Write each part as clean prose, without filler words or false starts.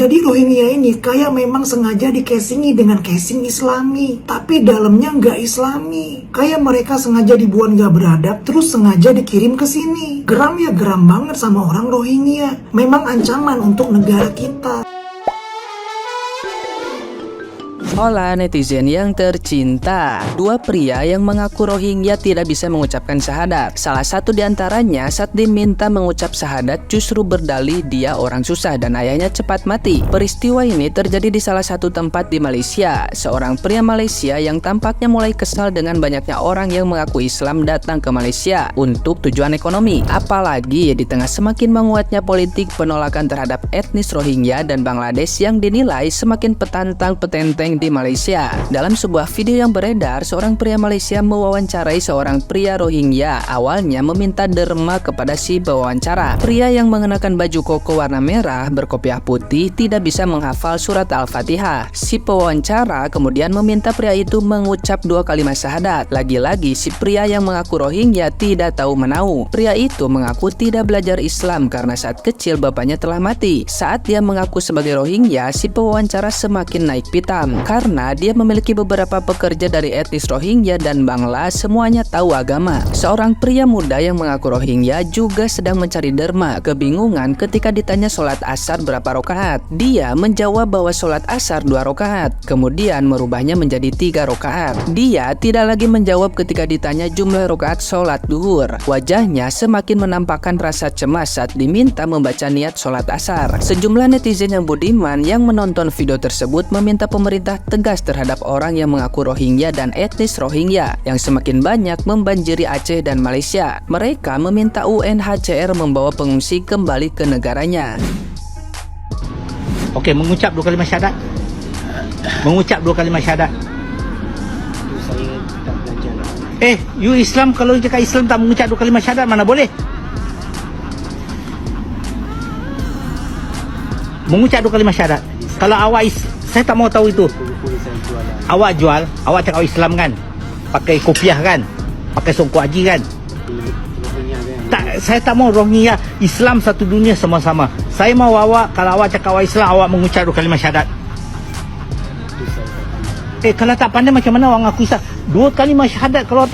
Jadi Rohingya ini kayak memang sengaja dikesingi dengan casing Islami, tapi dalamnya nggak Islami. Kayak mereka sengaja dibuat nggak beradab, terus sengaja dikirim ke sini. Geram ya, geram banget sama orang Rohingya. Memang ancaman untuk negara kita. Hola netizen yang tercinta. Dua pria yang mengaku Rohingya tidak bisa mengucapkan syahadat. Salah satu diantaranya saat diminta mengucap syahadat justru berdalih dia orang susah dan ayahnya cepat mati. Peristiwa ini terjadi di salah satu tempat di Malaysia. Seorang pria Malaysia yang tampaknya mulai kesal dengan banyaknya orang yang mengaku Islam datang ke Malaysia untuk tujuan ekonomi. Apalagi di tengah semakin menguatnya politik penolakan terhadap etnis Rohingya dan Bangladesh yang dinilai semakin petantang-petenteng di Malaysia. Dalam sebuah video yang beredar, seorang pria Malaysia mewawancarai seorang pria Rohingya. Awalnya meminta derma kepada si pewawancara. Pria yang mengenakan baju koko warna merah berkopiah putih tidak bisa menghafal surat Al-Fatihah. Si pewawancara kemudian meminta pria itu mengucap 2 kalimat syahadat. Lagi-lagi si pria yang mengaku Rohingya tidak tahu menau. Pria itu mengaku tidak belajar Islam karena saat kecil bapaknya telah mati. Saat dia mengaku sebagai Rohingya, si pewawancara semakin naik pitam. Karena dia memiliki beberapa pekerja dari etnis Rohingya dan Bangla, semuanya tahu agama. Seorang pria muda yang mengaku Rohingya juga sedang mencari derma, kebingungan ketika ditanya sholat asar berapa rakaat. Dia menjawab bahwa sholat asar 2 rakaat, kemudian merubahnya menjadi 3 rakaat. Dia tidak lagi menjawab ketika ditanya jumlah rakaat sholat duhur. Wajahnya semakin menampakkan rasa cemas saat diminta membaca niat sholat asar. Sejumlah netizen yang budiman yang menonton video tersebut meminta pemerintah tegas terhadap orang yang mengaku Rohingya dan etnis Rohingya yang semakin banyak membanjiri Aceh dan Malaysia. Mereka meminta UNHCR membawa pengungsi kembali ke negaranya. Okey, mengucap 2 kalimat syahadat. Mengucap 2 kalimat syahadat. Saya tak belajar. You Islam, kalau cakap Islam tak mengucap 2 kalimat syahadat, mana boleh? Mengucap 2 kalimat syahadat. Kalau awak saya tak mau tahu itu. Buku saya jual lah. Awak jual, awak cakap Islam kan? Pakai kopiah kan? Pakai songkok haji kan? Rohingya kan. Tak, saya tak mau Rohingya. Islam satu dunia sama-sama. Saya mau awak, kalau awak cakap awak Islam, awak mengucap 2 kalimat syahadat. Itu saya tak pandai. Kalau tak pandai macam mana orang ngaku Islam? 2 kalimat syahadat kalau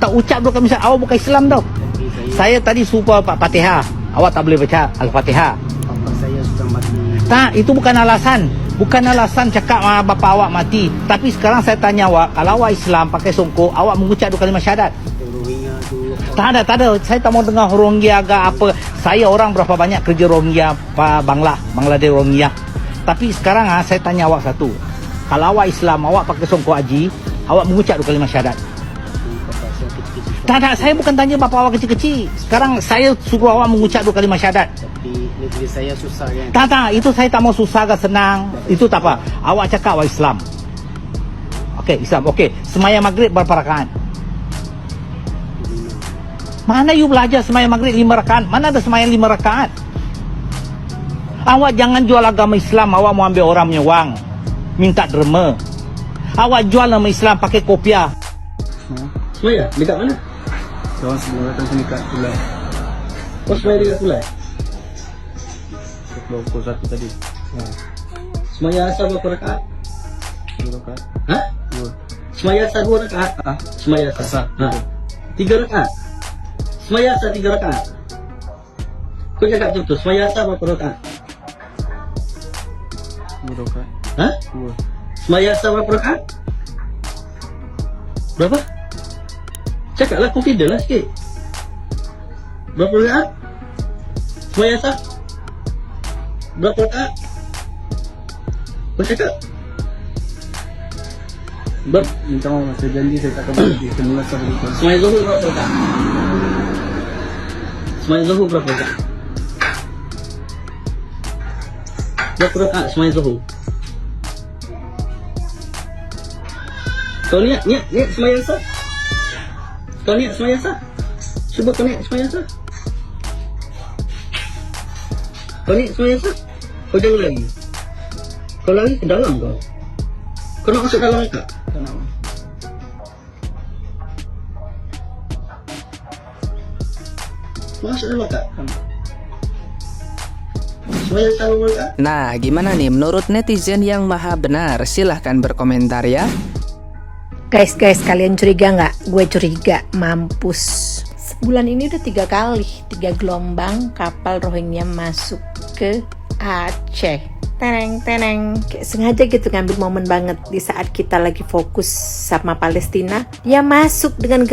tak ucap 2 kalimat syahadat, awak bukan Islam tau. Tapi Saya tadi suruh Pak Fatihah. Awak tak boleh baca Al-Fatihah. bapa saya sudah mati. Tak, itu bukan alasan. Bukan alasan cakap bapa awak mati. Tapi sekarang saya tanya awak, kalau awak Islam pakai songkok, awak mengucap 2 kalimat syahadat. Rohingya tu. Tak ada. Saya tak mau dengar Rohingya agak apa. Saya orang berapa banyak kerja Rohingya, Bangladesh Rohingya. Tapi sekarang saya tanya awak satu. Kalau awak Islam, awak pakai songkok haji, awak mengucap 2 kalimat syahadat. Bapa saya kecil-kecil. Tak, saya bukan tanya bapa awak kecil-kecil. Sekarang saya suruh awak mengucap 2 kalimat syahadat. Tapi negeri saya susah kan. Tak, itu saya tak mau susah ke senang. Itu tak apa. Awak cakap awak Islam. Okey, Islam. Okey, semayang maghrib berapa rakaat? 5. Mana you belajar semayang maghrib 5 rakaat? Mana ada semayang 5 rakaat? Awak jangan jual agama Islam, awak mau ambil orang punya wang. Minta derma. Awak jual nama Islam pakai kopiah. Semaya? Dekat mana? Kawan sebelum datang sini kat Tulai. Oh, semaya dekat Tulai? Pukul 1 tadi. Semaya asal berapa rakaat? 2 rakaat. Ha? 2. Semaya asal 2 rakaat? Semaya asal. 3 rakaat? Semaya asal 3 rakaat? Kau cakap betul. Semaya asal berapa rakaat? 2 rakaat. Ha? 2. Semaya asal berapa rakaat? Berapa? Cakaplah confident lah sikit. Berapa rakaat? Semaya asal? Berapa rakaat? Kau cakap? Minta maaf, saya janji saya tak akan berhenti. Semula saya berhenti. Semaya Zuhur berapa rakaat? Semaya Zuhur berapa rakaat? Berapa rakaat Semaya Zuhur? Kau niat semaya asar? Kau niat semaya asar? Cuba kau niat semaya asar? Kau niat semaya asar? Kau jangan lari. Kau lari ke dalam kau. Kau nak masuk dalam tak? Tak nak. Masuk dalam tak? Semayata apa menurut kak? Nah, gimana nih menurut netizen yang maha benar? Silahkan berkomentar ya. Guys, kalian curiga nggak? Gue curiga, mampus. Sebulan ini udah 3 kali, 3 gelombang kapal Rohingya masuk ke Aceh. Teneng, kayak sengaja gitu ngambil momen banget di saat kita lagi fokus sama Palestina. Dia masuk dengan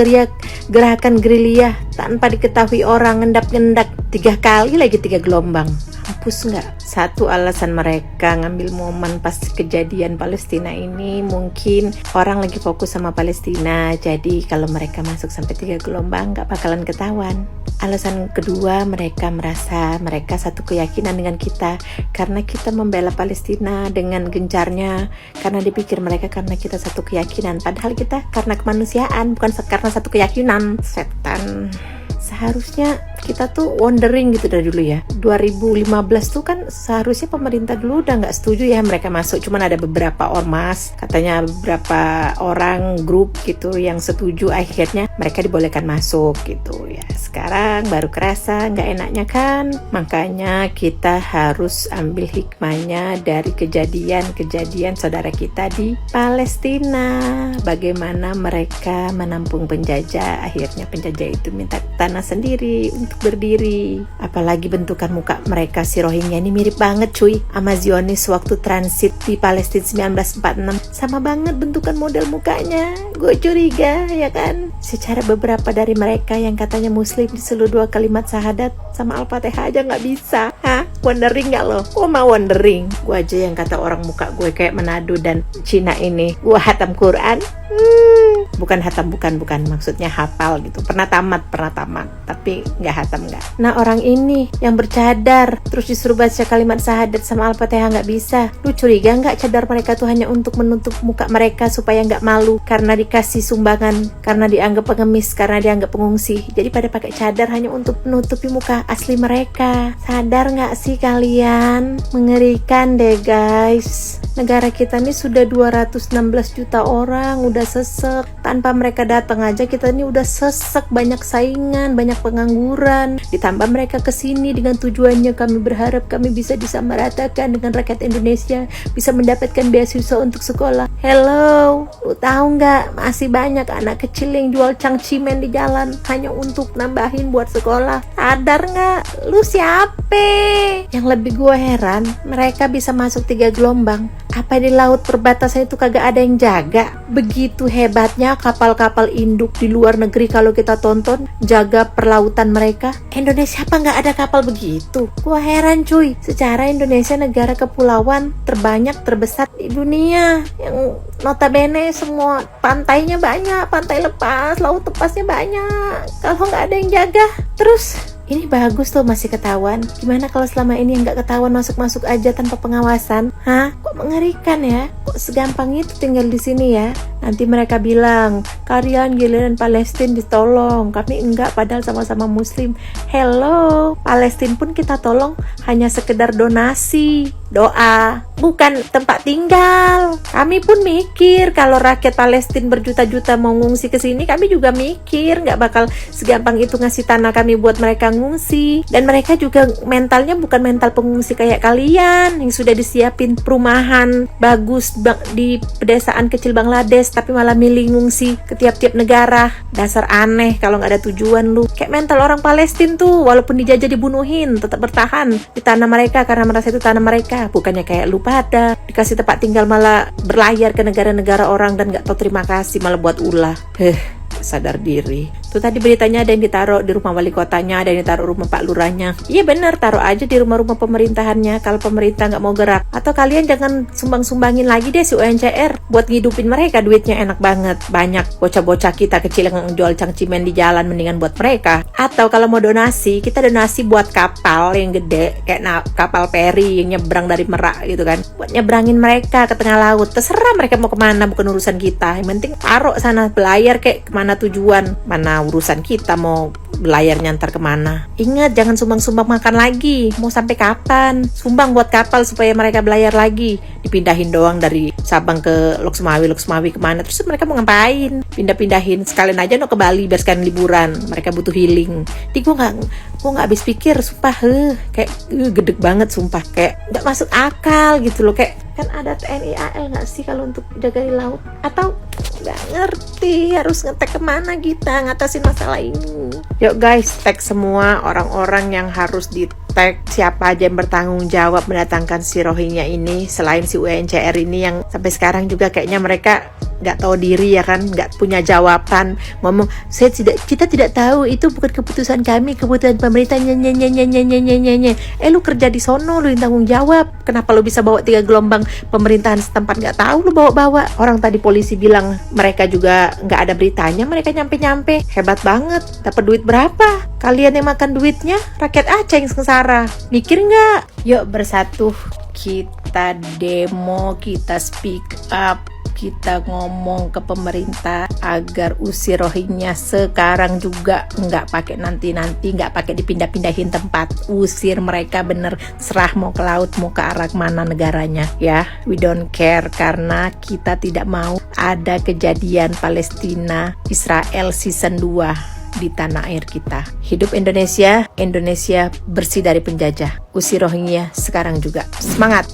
gerakan gerilya tanpa diketahui orang, ngendap-ngendak 3 kali lagi 3 gelombang. Mampus nggak? Satu alasan mereka ngambil momen pas kejadian Palestina ini, mungkin orang lagi fokus sama Palestina, jadi kalau mereka masuk sampai 3 gelombang nggak bakalan ketahuan. Alasan kedua, mereka merasa mereka satu keyakinan dengan kita karena kita membela Palestina dengan gencarnya, karena dipikir mereka karena kita satu keyakinan, padahal kita karena kemanusiaan, bukan karena satu keyakinan. Setan. Seharusnya kita tuh wondering gitu dari dulu ya. 2015 tuh kan seharusnya pemerintah dulu udah nggak setuju ya mereka masuk. Cuman ada beberapa ormas, katanya beberapa orang grup gitu yang setuju, akhirnya mereka dibolehkan masuk gitu ya. Sekarang baru kerasa nggak enaknya kan. Makanya kita harus ambil hikmahnya dari kejadian saudara kita di Palestina. Bagaimana mereka menampung penjajah, akhirnya penjajah itu minta tanah sendiri untuk berdiri. Apalagi bentukan muka mereka si Rohingya ini mirip banget cuy sama Zionis waktu transit di Palestina 1946. Sama banget bentukan model mukanya. Gue curiga ya kan. Secara beberapa dari mereka yang katanya muslim di seluruh 2 kalimat syahadat sama Al-Fatihah aja gak bisa. Hah? Wondering gak lo? Gue mau wondering. Gue aja yang kata orang muka gue kayak Manado dan Cina ini, gue hatam Quran. Bukan hatam, bukan maksudnya hafal gitu. Pernah tamat, tapi nggak hatam nggak. Nah orang ini yang bercadar terus disuruh baca kalimat syahadat sama Al-Fatihah nggak bisa. Lu curiga nggak cadar mereka tuh hanya untuk menutup muka mereka supaya nggak malu karena dikasih sumbangan, karena dianggap pengemis, karena dianggap pengungsi. Jadi pada pakai cadar hanya untuk menutupi muka asli mereka. Sadar nggak sih kalian? Mengerikan deh guys. Negara kita ini sudah 216 juta orang, udah sesek. Tanpa mereka datang aja kita ini udah sesek, banyak saingan, banyak pengangguran. Ditambah mereka kesini dengan tujuannya kami berharap kami bisa disamaratakan dengan rakyat Indonesia, bisa mendapatkan beasiswa untuk sekolah. Hello, lu tahu nggak? Masih banyak anak kecil yang jual cangcimen di jalan hanya untuk nambahin buat sekolah. Sadar nggak? Lu siapa? Yang lebih gue heran, mereka bisa masuk 3 gelombang. Apa di laut perbatasan itu kagak ada yang jaga? Begitu hebatnya kapal-kapal induk di luar negeri kalau kita tonton jaga perlautan mereka. Indonesia apa nggak ada kapal begitu? Gua heran cuy. Secara Indonesia negara kepulauan terbanyak terbesar di dunia, yang notabene semua pantainya banyak, pantai lepas, laut lepasnya banyak. Kalau nggak ada yang jaga, terus ini bagus tuh masih ketahuan. Gimana kalau selama ini yang nggak ketahuan masuk-masuk aja tanpa pengawasan? Hah? Kok mengerikan ya? Kok segampang itu tinggal di sini ya? Nanti mereka bilang, kalian giliran Palestina ditolong, kami enggak padahal sama-sama muslim. Hello, Palestina pun kita tolong hanya sekedar donasi, doa, bukan tempat tinggal. Kami pun mikir kalau rakyat Palestina berjuta-juta mau ngungsi ke sini, kami juga mikir nggak bakal segampang itu ngasih tanah kami buat mereka ngungsi. Dan mereka juga mentalnya bukan mental pengungsi kayak kalian yang sudah disiapin perumahan bagus di pedesaan kecil Bangladesh, tapi malah milih ngungsi ke tiap-tiap negara. Dasar aneh kalau nggak ada tujuan lu. Kayak mental orang Palestina tuh, walaupun dijajah dibunuhin tetap bertahan di tanah mereka karena merasa itu tanah mereka. Bukannya kayak lu pada dikasih tempat tinggal malah berlayar ke negara-negara orang dan nggak tahu terima kasih, malah buat ulah. Sadar diri. Tuh tadi beritanya ada yang ditaruh di rumah wali kotanya, ada yang ditaruh rumah pak lurahnya. Iya benar, taruh aja di rumah-rumah pemerintahannya kalau pemerintah nggak mau gerak. Atau kalian jangan sumbang-sumbangin lagi deh si UNCR buat ngidupin mereka, duitnya enak banget. Banyak bocah-bocah kita kecil yang jual cangcimen di jalan, mendingan buat mereka. Atau kalau mau donasi, kita donasi buat kapal yang gede kayak kapal peri yang nyebrang dari Merak gitu kan, buat nyebrangin mereka ke tengah laut. Terserah mereka mau kemana, bukan urusan kita. Yang penting taruh sana, belayar kayak kemana tujuan, mana urusan kita mau belayarnya ntar kemana. Ingat, jangan sumbang-sumbang makan lagi. Mau sampai kapan? Sumbang buat kapal supaya mereka belayar lagi. Dipindahin doang dari Sabang ke Lok Sumawi kemana. Terus mereka mau ngapain? Pindah-pindahin sekalian aja ke Bali biar sekalian liburan. Mereka butuh healing. Gue nggak habis pikir, sumpah, kayak gedeg banget, sumpah, kayak nggak masuk akal gitu loh. Kayak kan ada TNI AL nggak sih kalau untuk jaga di laut? Atau nggak ngerti harus ngetek kemana kita ngatasin masalah ini. Yuk guys, tag semua orang-orang yang harus di tag, siapa aja yang bertanggung jawab mendatangkan si Rohingya ini, selain si UNHCR ini yang sampai sekarang juga kayaknya mereka nggak tahu diri ya kan, nggak punya jawaban, ngomong kita tidak tahu, itu bukan keputusan kami, keputusan pemerintah, lu kerja di sono, lu yang tanggung jawab, kenapa lu bisa bawa 3 gelombang pemerintahan setempat nggak tahu lu bawa-bawa. Orang tadi polisi bilang mereka juga nggak ada beritanya, mereka nyampe-nyampe, hebat banget, dapat duit berapa? Kalian yang makan duitnya, rakyat Aceh yang sengsara, mikir nggak? Yuk bersatu, kita demo, kita speak up, kita ngomong ke pemerintah agar usir Rohingya sekarang juga, nggak pakai nanti-nanti, nggak pakai dipindah-pindahin tempat, usir mereka bener, serah mau ke laut, mau ke arah mana negaranya ya, we don't care, karena kita tidak mau ada kejadian Palestina Israel season 2 di tanah air kita. Hidup Indonesia, Indonesia bersih dari penjajah, usir Rohingya sekarang juga, semangat.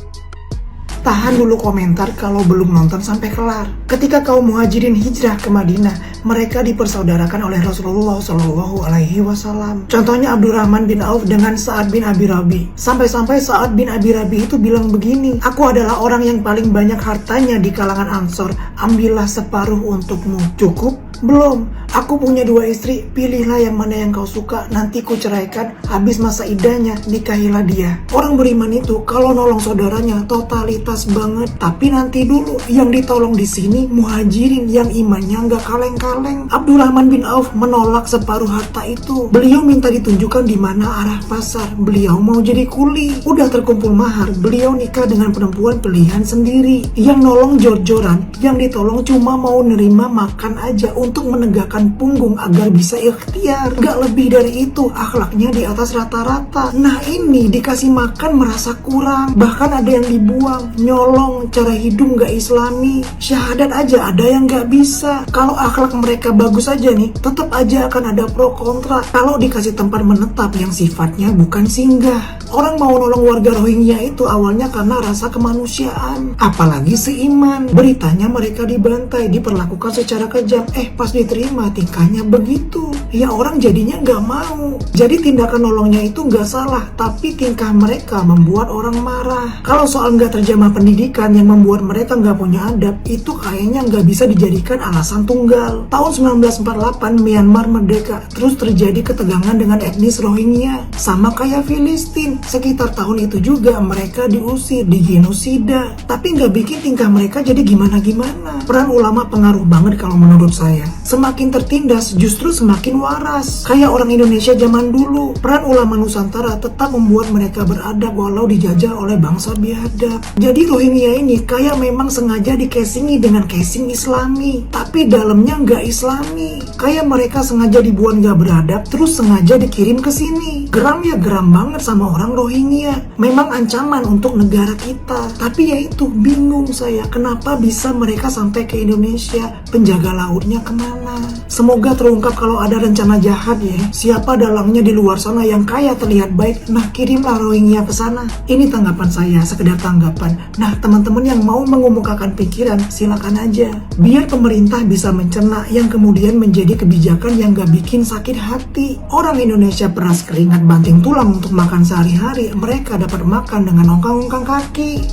Tahan dulu komentar kalau belum nonton sampai kelar. Ketika kaum muhajirin hijrah ke Madinah, mereka dipersaudarakan oleh Rasulullah Shallallahu Alaihi Wasallam. Contohnya Abdurrahman bin Auf dengan Sa'ad bin Abi Rabi. Sampai-sampai Sa'ad bin Abi Rabi itu bilang begini, aku adalah orang yang paling banyak hartanya di kalangan Ansor, ambillah separuh untukmu. Cukup? Belum, aku punya 2 istri, pilihlah yang mana yang kau suka, nanti ku ceraikan, habis masa idahnya, nikahilah dia. Orang beriman itu kalau nolong saudaranya totalitas banget, tapi nanti dulu, yang ditolong di sini muhajirin yang imannya nggak kaleng-kaleng. Abdurrahman bin Auf menolak separuh harta itu. Beliau minta ditunjukkan di mana arah pasar, beliau mau jadi kuli. Udah terkumpul mahar, beliau nikah dengan perempuan pilihan sendiri. Yang nolong jor-joran, yang ditolong cuma mau nerima makan aja untuk menegakkan punggung agar bisa ikhtiar. Gak lebih dari itu, akhlaknya di atas rata-rata. Nah ini dikasih makan merasa kurang, bahkan ada yang dibuang, nyolong, cara hidup gak islami, syahadat aja ada yang gak bisa. Kalau akhlak mereka bagus aja nih, tetap aja akan ada pro kontra kalau dikasih tempat menetap yang sifatnya bukan singgah. Orang mau nolong warga Rohingya itu awalnya karena rasa kemanusiaan, apalagi seiman. Beritanya mereka dibantai, diperlakukan secara kejam, pas diterima tingkahnya begitu. Ya orang jadinya nggak mau. Jadi tindakan nolongnya itu nggak salah, tapi tingkah mereka membuat orang marah. Kalau soal nggak terjamah pendidikan yang membuat mereka nggak punya adab, itu kayaknya nggak bisa dijadikan alasan tunggal. Tahun 1948 Myanmar merdeka, terus terjadi ketegangan dengan etnis Rohingya, sama kayak Filistin. Sekitar tahun itu juga mereka diusir, digenosida, tapi nggak bikin tingkah mereka jadi gimana-gimana. Peran ulama pengaruh banget kalau menurut saya. Semakin tertindas justru semakin waras. Kayak orang Indonesia zaman dulu, peran ulama Nusantara tetap membuat mereka beradab walau dijajah oleh bangsa biadab. Jadi Rohingya ini kayak memang sengaja dikesingi dengan casing islami, tapi dalamnya nggak islami. Kayak mereka sengaja dibuat nggak beradab, terus sengaja dikirim ke sini. Geram ya geram banget sama orang Rohingya. Memang ancaman untuk negara kita, tapi ya itu bingung saya kenapa bisa mereka sampai ke Indonesia, penjaga lautnya kemana. Semoga terungkap kalau ada rencana jahat ya. Siapa dalangnya di luar sana yang kaya terlihat baik, nah kirimlah Rohingya ke sana. Ini tanggapan saya, sekedar tanggapan. Nah teman-teman yang mau mengemukakan pikiran silakan aja, biar pemerintah bisa mencerna yang kemudian menjadi kebijakan yang gak bikin sakit hati. Orang Indonesia peras keringat banting tulang untuk makan sehari-hari, mereka dapat makan dengan ongkang-ongkang kaki.